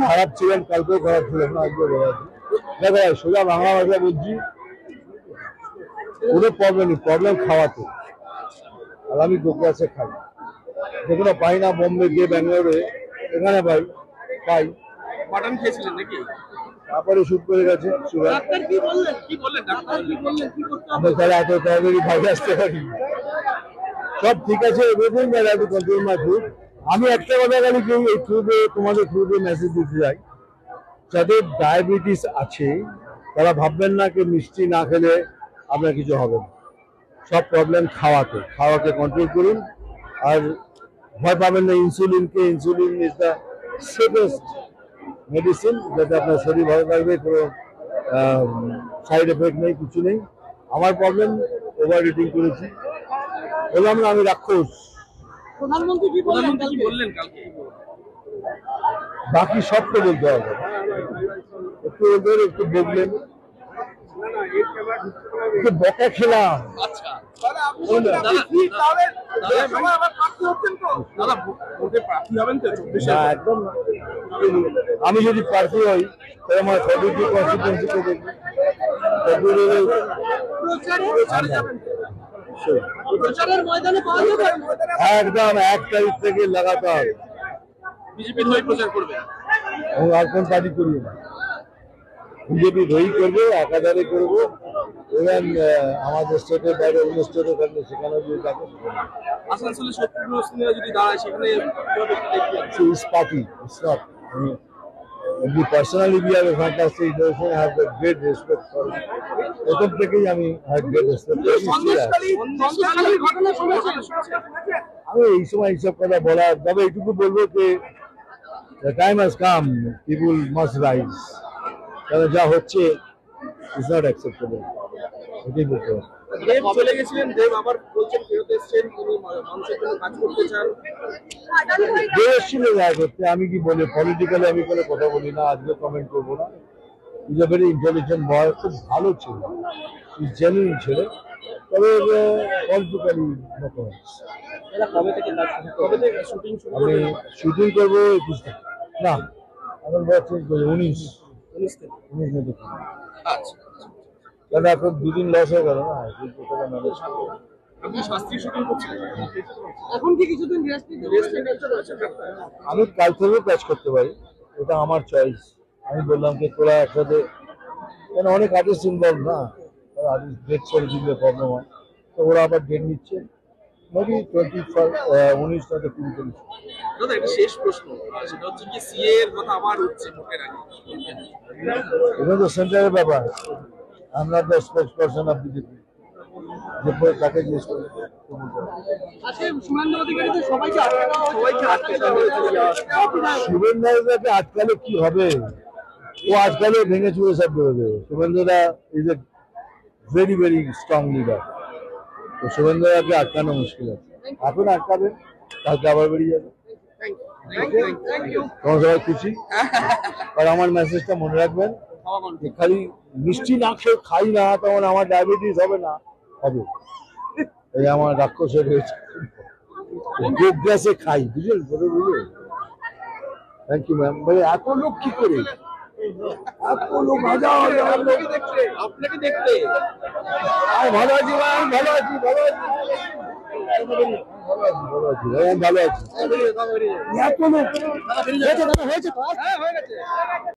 খারাপ ছিলেন, কালকেও খারাপ ছিলেন না, আজকে দেখো সোজা বাংলা ভাষা বলছি, কোনো প্রবলেম নেই, প্রবলেম খাওয়াতে। আর আমি গোগ্রাসে খাই, যেগুলো পাই না বোম্বে গিয়ে ব্যাঙ্গালোরে, এখানে পাই। মাটন খেয়েছিলেন নাকি? তারপরে শুট করে গেছে সুগার। আমরা তাহলে এত তাড়াতাড়ি বাইরে আসতে পারি? সব ঠিক আছে, everything I have to control my food. আমি একটা কথা খালি কেউ এই থ্রুতে তোমাদের থ্রুতে মেসেজ দিতে চাই, যাদের ডায়াবেটিস আছে তারা ভাববেন না যে মিষ্টি না খেলে আপনার কিছু হবে না। সব প্রবলেম খাওয়াকে কন্ট্রোল করুন। আর ভয় পাবেন না ইনসুলিনকে। Insulin is the safest medicine, যাতে আপনার শরীর ভালো থাকবে, কোনো সাইড এফেক্ট নেই, কিছু নেই। আমার প্রবলেম ওভার ইটিং করেছি, বললাম না আমি রাক্ষস। প্রধানমন্ত্রী কি বললেন কালকে? বাকি সব তো বলতে হবে, একটু ওদের একটু বললেন, একটু বকা খেলাম। একদম আমি যদি প্রার্থী হই তাহলে আমার ফেব্রুয়ারি কনস্টিটিউয়েন্সিতে দেখি, একদম 1 তারিখ থেকে লাগাতার বিজেপির হয়ে প্রচার করবে। আর কোন পার্টি করি না, বিজেপি হয়েই করবো, একাধারে করবো। ইভেন আমাদের স্টেটের বাইরে অন্য স্টেটে থাকলে সেখানে যদি থাকে, আসানসোলে শত্রুঘ্ন সিনহা যদি দাঁড়ায় সেখানে party personally we have a fantastic relation. I have a great respect for him. প্রথম থেকেই আমি great respect করি। আমি এই সময় এইসব কথা বলার, তবে এইটুকু বলবো যে the time has come, people must rise. কারণ যা হচ্ছে is not acceptable. এটাই বলতে হবে। দেব চলে গেছিলেন, দেব আবার বলছেন ফেরত এসেছেন, তিনি মানুষের জন্য কাজ করতে চান। দেব এসেছিল দেখা করতে, আমি কি বলি পলিটিক্যালি আমি কোনো কথা বলি না, আজকে কমেন্ট করবো না। ইজ এ ভেরি ইন্টেলিজেন্ট বয়, খুব ভালো ছিল, জেনুইন ছিল, তবে পলিটিক্যালি আমি শুটিং করবো 21 থেকে, না আমার বয়স চেঞ্জ করবো 19 মধ্যে। আচ্ছা, কারণ এখন 2 দিন লস হয়ে গেল না। আপনি শাস্ত্রীয় শুটিং করছেন এখন, কি কিছুদিন আমি কাল থেকেও কাজ করতে পারি, এটা আমার চয়েস। আমি বললাম যে তোরা একসাথে, কেন অনেক আর্টিস্ট ইনভলভ না, আর্টিস্ট ডেট করে দিলে প্রবলেম হয়, তো ওরা আবার ডেট নিচ্ছে, মেবি 19 থেকে 20। দাদা একটা শেষ প্রশ্ন, সেটা হচ্ছে কি সিএ এর কথা আবার উঠছে মুখের আগে, এটা তো সেন্টারের ব্যাপার, আমরা দ্য স্পোক্সপারসন অফ বিজেপি, যে তাকে জিজ্ঞেস করি। শুভেন্দুদাকে আটকালে কি হবে? ও আটকালে ভেঙে চুড়ে সব বেরোবে। শুভেন্দুদা is a very very strong leader, তো শুভেন্দুদাকে আটকানো মুশকিল আছে। এখন আটকাবে, কালকে আবার বেরিয়ে যাবে। তোমার সবাই খুশি? আর আমার মেসেজটা মনে রাখবেন, খালি মিষ্টি না খেয়ে খাই না তখন আমার ডায়াবেটিস হবে না, হবে। এই আমার রাক্ষসের হয়েছে, গোগ্রাসে খাই, বুঝলেন? Thank you ma'am. মানে এত লোক কি করে, এত লোক আপনাকে দেখতে ভালো আছি ম্যাম, ভালো আছি, ভালো আছি, ভালো আছি, ভালো আছি। এত লোক হয়েছে।